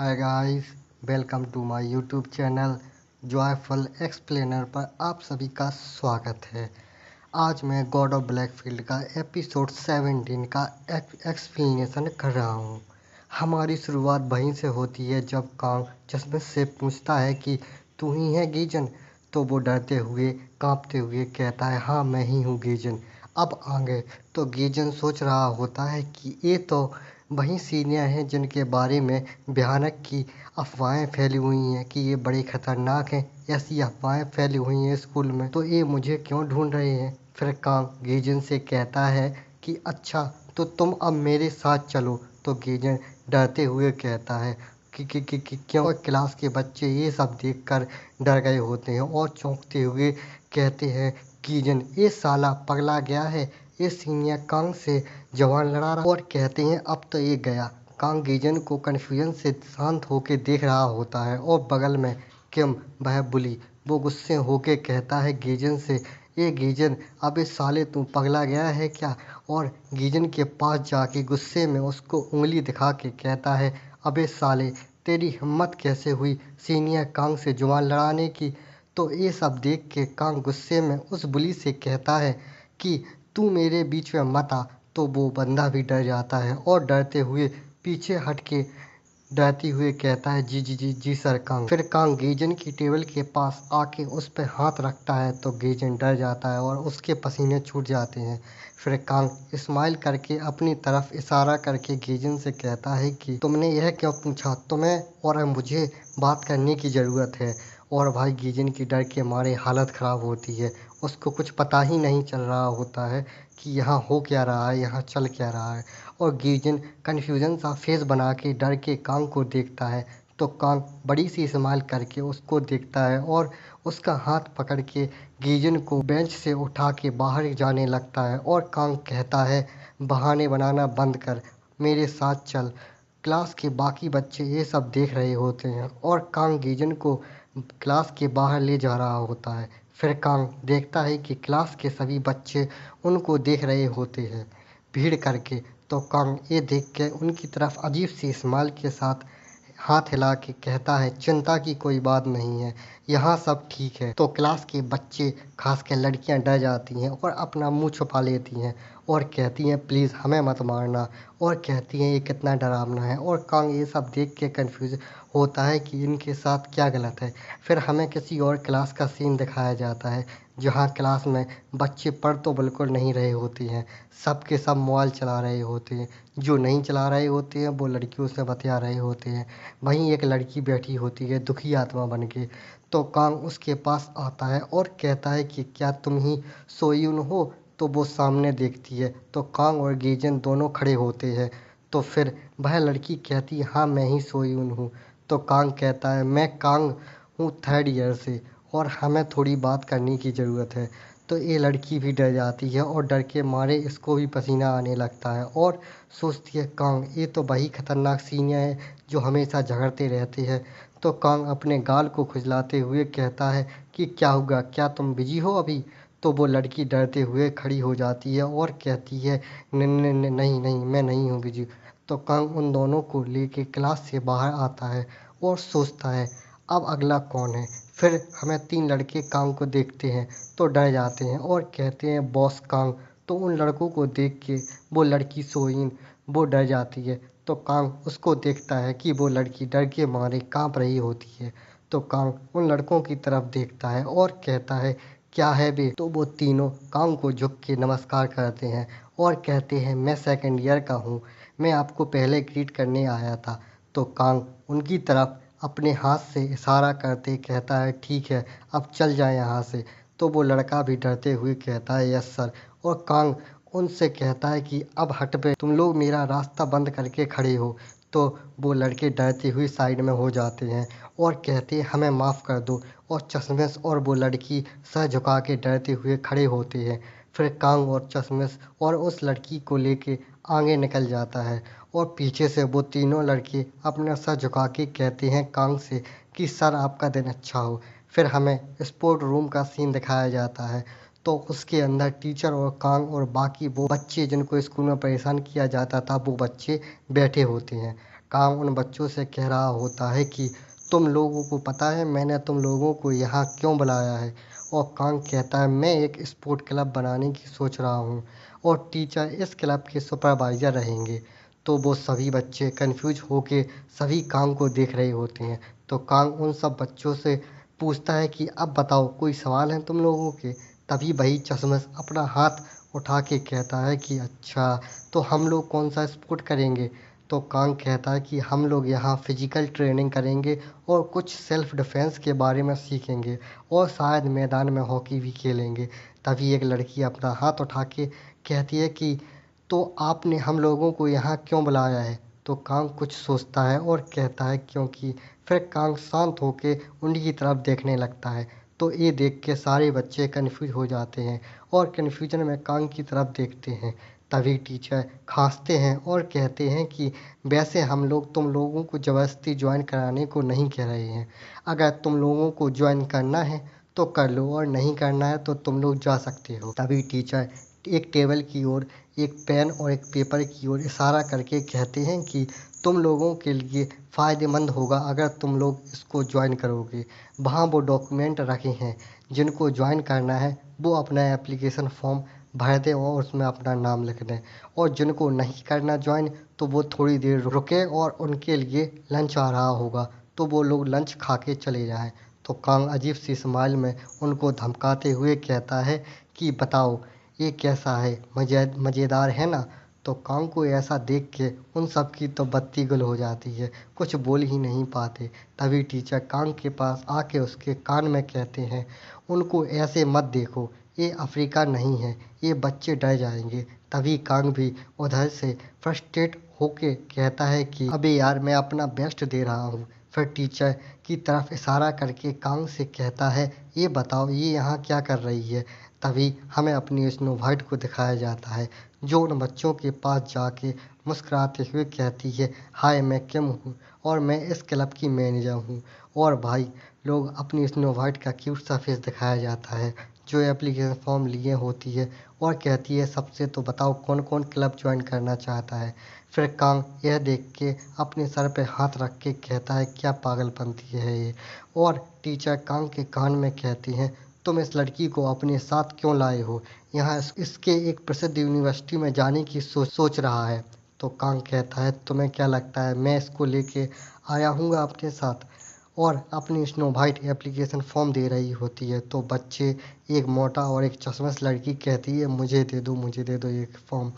Hi guys, welcome to my YouTube channel Joyful Explainer पर आप सभी का स्वागत है। आज मैं गॉड ऑफ ब्लैकफील्ड का एपिसोड 17 का एक्सप्लेनेशन कर रहा हूँ। हमारी शुरुआत वहीं से होती है जब कांग चश्मिश से पूछता है कि तू ही है गीजन। तो वो डरते हुए कांपते हुए कहता है हाँ मैं ही हूँ गीजन। अब आगे तो गीजन सोच रहा होता है कि ये तो वही सीनियर हैं जिनके बारे में भयानक की अफवाहें फैली हुई हैं कि ये बड़े खतरनाक हैं। ऐसी अफवाहें फैली हुई हैं स्कूल में, तो ये मुझे क्यों ढूंढ रहे हैं। फिर कांग गीजन से कहता है कि अच्छा तो तुम अब मेरे साथ चलो। तो गीजन डरते हुए कहता है कि क्यों। और क्लास के बच्चे ये सब देखकर डर गए होते हैं और चौंकते हुए कहते हैं गीजन ये साला पगला गया है, ये सीनियर कांग से जवान लड़ा रहा। और कहते हैं अब तो ये गया। कांग गीजन को कन्फ्यूजन से शांत होकर देख रहा होता है और बगल में किम वह बुली वो गुस्से होके कहता है गीजन से ये गीजन अबे साले तू पगला गया है क्या। और गीजन के पास जाके गुस्से में उसको उंगली दिखा के कहता है अबे साले तेरी हिम्मत कैसे हुई सीनियर कांग से जुबान लड़ाने की। तो ये सब देख के कांग गुस्से में उस बुली से कहता है कि तू मेरे बीच में मत आ। तो वो बंदा भी डर जाता है और डरते हुए पीछे हट के डरते हुए कहता है जी जी जी जी सर कांग। फिर कांग गीजन की टेबल के पास आके उस पर हाथ रखता है तो गीजन डर जाता है और उसके पसीने छूट जाते हैं। फिर कांग स्माइल करके अपनी तरफ इशारा करके गीजन से कहता है कि तुमने यह क्यों पूछा, तुम्हें और मुझे बात करने की ज़रूरत है। और भाई गीजन की डर के मारे हालत ख़राब होती है। उसको कुछ पता ही नहीं चल रहा होता है कि यहाँ हो क्या रहा है, यहाँ चल क्या रहा है। और गीजन कन्फ्यूजन सा फेस बना के डर के कांग को देखता है। तो कांग बड़ी सी स्माइल करके उसको देखता है और उसका हाथ पकड़ के गीजन को बेंच से उठा के बाहर जाने लगता है। और कांग कहता है बहाने बनाना बंद कर, मेरे साथ चल। क्लास के बाकी बच्चे ये सब देख रहे होते हैं और कांग गीजन को क्लास के बाहर ले जा रहा होता है। फिर कांग देखता है कि क्लास के सभी बच्चे उनको देख रहे होते हैं भीड़ करके। तो कांग ये देख के उनकी तरफ अजीब सी स्माइल के साथ हाथ हिला के कहता है चिंता की कोई बात नहीं है, यहाँ सब ठीक है। तो क्लास के बच्चे खासकर लड़कियां डर जाती हैं और अपना मुंह छुपा लेती हैं और कहती हैं प्लीज़ हमें मत मारना। और कहती हैं ये कितना डरावना है। और कांग ये सब देख के कंफ्यूज होता है कि इनके साथ क्या गलत है। फिर हमें किसी और क्लास का सीन दिखाया जाता है जहाँ क्लास में बच्चे पढ़ तो बिल्कुल नहीं रहे होते हैं, सब के सब मोबाइल चला रहे होते हैं। जो नहीं चला रहे होते हैं वो लड़कियों से बतिया रहे होते हैं। वहीं एक लड़की बैठी होती है दुखी आत्मा बन के। तो कांग उसके पास आता है और कहता है कि क्या तुम ही सोयून हो। तो वो सामने देखती है तो कांग और गीजन दोनों खड़े होते हैं। तो फिर वह लड़की कहती है हाँ मैं ही सोयून हूँ। तो कांग कहता है मैं कांग हूँ 3rd ईयर से और हमें थोड़ी बात करने की ज़रूरत है। तो ये लड़की भी डर जाती है और डर के मारे इसको भी पसीना आने लगता है और सोचती है कांग ये तो वही खतरनाक सीनियर है जो हमेशा झगड़ते रहते हैं। तो कांग अपने गाल को खुजलाते हुए कहता है कि क्या हुआ, क्या तुम बिजी हो अभी। तो वो लड़की डरते हुए खड़ी हो जाती है और कहती है नहीं नहीं मैं नहीं हूँ बिजी। तो कांग उन दोनों को लेके क्लास से बाहर आता है और सोचता है अब अगला कौन है। फिर हमें 3 लड़के कांग को देखते हैं तो डर जाते हैं और कहते हैं बॉस कांग। तो उन लड़कों को देख के वो लड़की सोइन वो डर जाती है। तो कांग उसको देखता है कि वो लड़की डर के मारे कांप रही होती है। तो कांग उन लड़कों की तरफ देखता है और कहता है क्या है बे। तो वो तीनों कांग को झुक के नमस्कार करते हैं और कहते हैं मैं 2nd ईयर का हूँ, मैं आपको पहले ग्रीट करने आया था। तो कांग उनकी तरफ अपने हाथ से इशारा करते कहता है ठीक है अब चल जाए यहाँ से। तो वो लड़का भी डरते हुए कहता है यस सर। और कांग उनसे कहता है कि अब हट पे तुम लोग मेरा रास्ता बंद करके खड़े हो। तो वो लड़के डरते हुए साइड में हो जाते हैं और कहते हैं हमें माफ़ कर दो। और चश्मिश और वो लड़की सर झुका के डरते हुए खड़े होते हैं। फिर कांग और चश्मिश और उस लड़की को लेके आगे निकल जाता है और पीछे से वो तीनों लड़के अपना सर झुका के कहते हैं कांग से कि सर आपका दिन अच्छा हो। फिर हमें स्पोर्ट रूम का सीन दिखाया जाता है। तो उसके अंदर टीचर और कांग और बाकी वो बच्चे जिनको स्कूल में परेशान किया जाता था वो बच्चे बैठे होते हैं। कांग उन बच्चों से कह रहा होता है कि तुम लोगों को पता है मैंने तुम लोगों को यहाँ क्यों बुलाया है। और कांग कहता है मैं एक स्पोर्ट क्लब बनाने की सोच रहा हूँ और टीचर इस क्लब के सुपरवाइज़र रहेंगे। तो वो सभी बच्चे कंफ्यूज होके सभी कांग को देख रहे होते हैं। तो कांग उन सब बच्चों से पूछता है कि अब बताओ कोई सवाल है तुम लोगों के। तभी वही चश्मश अपना हाथ उठा के कहता है कि अच्छा, तो हम लोग कौन सा स्पोर्ट करेंगे। तो कांग कहता है कि हम लोग यहाँ फिजिकल ट्रेनिंग करेंगे और कुछ सेल्फ डिफेंस के बारे में सीखेंगे और शायद मैदान में हॉकी भी खेलेंगे। तभी एक लड़की अपना हाथ उठा के कहती है कि तो आपने हम लोगों को यहाँ क्यों बुलाया है। तो कांग कुछ सोचता है और कहता है क्योंकि। फिर कांग शांत होके उन्हीं की तरफ देखने लगता है। तो ये देख के सारे बच्चे कन्फ्यूज हो जाते हैं और कन्फ्यूजन में कांग की तरफ देखते हैं। तभी टीचर खांसते हैं और कहते हैं कि वैसे हम लोग तुम लोगों को ज़बरदस्ती ज्वाइन कराने को नहीं कह रहे हैं। अगर तुम लोगों को ज्वाइन करना है तो कर लो और नहीं करना है तो तुम लोग जा सकते हो। तभी टीचर एक टेबल की ओर एक पेन और एक पेपर की ओर इशारा करके कहते हैं कि तुम लोगों के लिए फ़ायदेमंद होगा अगर तुम लोग इसको ज्वाइन करोगे। वहाँ वो डॉक्यूमेंट रखे हैं, जिनको ज्वाइन करना है वो अपना एप्लीकेशन फॉर्म भर दें और उसमें अपना नाम लिख दें। और जिनको नहीं करना ज्वाइन तो वो थोड़ी देर रुके और उनके लिए लंच आ रहा होगा तो वो लोग लंच खा के चले जाएं। तो कांग अजीब सी स्माइल में उनको धमकाते हुए कहता है कि बताओ ये कैसा है, मज़ेदार है ना। तो कांग को ऐसा देख के उन सब की तो बत्ती गुल हो जाती है, कुछ बोल ही नहीं पाते। तभी टीचर कांग के पास आके उसके कान में कहते हैं उनको ऐसे मत देखो, ये अफ्रीका नहीं है, ये बच्चे डर जाएंगे। तभी कांग भी उधर से फ्रस्ट्रेट होके कहता है कि अबे यार मैं अपना बेस्ट दे रहा हूँ। फिर टीचर की तरफ इशारा करके कांग से कहता है ये बताओ ये यहाँ क्या कर रही है। तभी हमें अपनी स्नो वाइट को दिखाया जाता है जो उन बच्चों के पास जाके मुस्कुराते हुए कहती है हाय मैं किम हूँ और मैं इस क्लब की मैनेजर हूँ। और भाई लोग अपनी स्नो वाइट का क्यूट सा फेस दिखाया जाता है जो एप्लीकेशन फॉर्म लिए होती है और कहती है सबसे तो बताओ कौन कौन क्लब ज्वाइन करना चाहता है। फिर कांग यह देख के अपने सर पे हाथ रख के कहता है क्या पागलपंती है ये। और टीचर कांग के कान में कहती हैं तुम इस लड़की को अपने साथ क्यों लाए हो, यहाँ इसके एक प्रसिद्ध यूनिवर्सिटी में जाने की सोच रहा है। तो कांग कहता है तुम्हें क्या लगता है मैं इसको लेके आया हूँ अपने साथ। और अपनी स्नो वाइट एप्लीकेशन फॉर्म दे रही होती है तो बच्चे एक मोटा और एक चश्मश लड़की कहती है मुझे दे दो ये फॉर्म।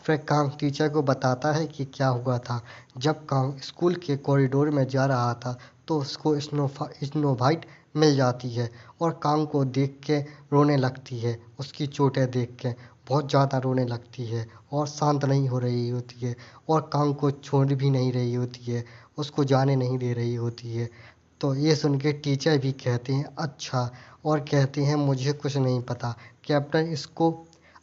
फिर कांग टीचर को बताता है कि क्या हुआ था। जब कांग स्कूल के कॉरिडोर में जा रहा था तो उसको स्नो वाइट मिल जाती है और कांग को देख के रोने लगती है, उसकी चोटें देख के बहुत ज़्यादा रोने लगती है और शांत नहीं हो रही होती है और कांग को छोड़ भी नहीं रही होती है, उसको जाने नहीं दे रही होती है। तो ये सुन के टीचर भी कहते हैं अच्छा और कहते हैं मुझे कुछ नहीं पता कैप्टन, इसको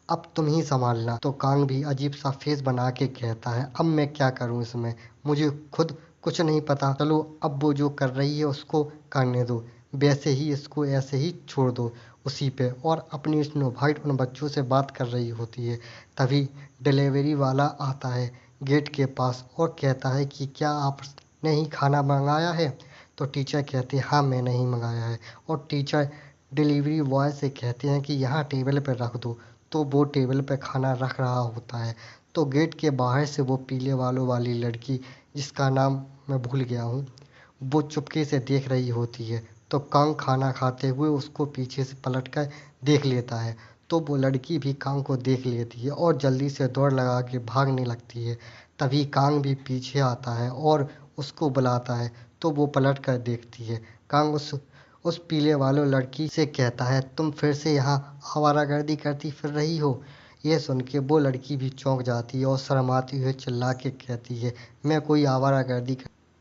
अब तुम ही संभालना। तो कांग भी अजीब सा फेस बना के कहता है अब मैं क्या करूं इसमें, मुझे खुद कुछ नहीं पता, चलो अब वो जो कर रही है उसको करने दो, वैसे ही इसको ऐसे ही छोड़ दो उसी पे। और अपनी स्नो वाइट उन बच्चों से बात कर रही होती है। तभी डिलीवरी वाला आता है गेट के पास और कहता है कि क्या आपने ही खाना मंगाया है। तो टीचर कहते हैं हाँ मैंने ही मंगाया है। और टीचर डिलीवरी बॉय से कहते हैं कि यहाँ टेबल पर रख दो। तो वो टेबल पे खाना रख रहा होता है तो गेट के बाहर से वो पीले बालों वाली लड़की जिसका नाम मैं भूल गया हूँ वो चुपके से देख रही होती है। तो कांग खाना खाते हुए उसको पीछे से पलट कर देख लेता है तो वो लड़की भी कांग को देख लेती है और जल्दी से दौड़ लगा के भागने लगती है। तभी कांग भी पीछे आता है और उसको बुलाता है तो वो पलट कर देखती है। कांग उस पीले वालों लड़की से कहता है तुम फिर से यहाँ आवारागर्दी करती फिर रही हो। ये सुन के वो लड़की भी चौंक जाती है और शर्माती हुए चिल्ला के कहती है मैं कोई आवारागर्दी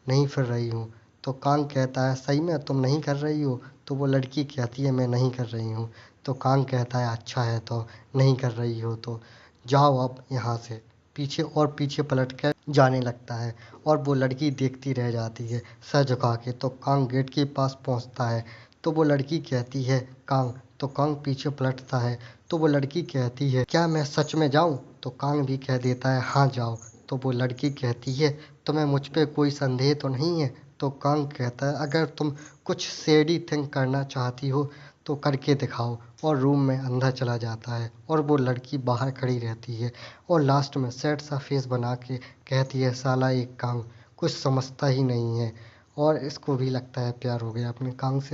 नहीं फिर रही हूँ। तो कांग कहता है सही में तुम नहीं कर रही हो। तो वो लड़की कहती है मैं नहीं कर रही हूँ। तो कांग कहता है अच्छा है तो नहीं कर रही हो तो जाओ अब यहाँ से। पीछे पलट कर जाने लगता है और वो लड़की देखती रह जाती है सर झुका के। तो कांग गेट के पास पहुँचता है तो वो लड़की कहती है कांग। तो कांग पीछे पलटता है तो वो लड़की कहती है क्या मैं सच में जाऊँ। तो कांग भी कह देता है हाँ जाओ। तो वो लड़की कहती है तुम्हें मुझ पे कोई संदेह तो नहीं है? तो कांग कहता है, अगर तुम कुछ शेडी थिंक करना चाहती हो तो करके दिखाओ। और रूम में अंदर चला जाता है और वो लड़की बाहर खड़ी रहती है और लास्ट में सैड सा फेस बना के कहती है, साला एक कांग कुछ समझता ही नहीं है। और इसको भी लगता है प्यार हो गया अपने कांग से।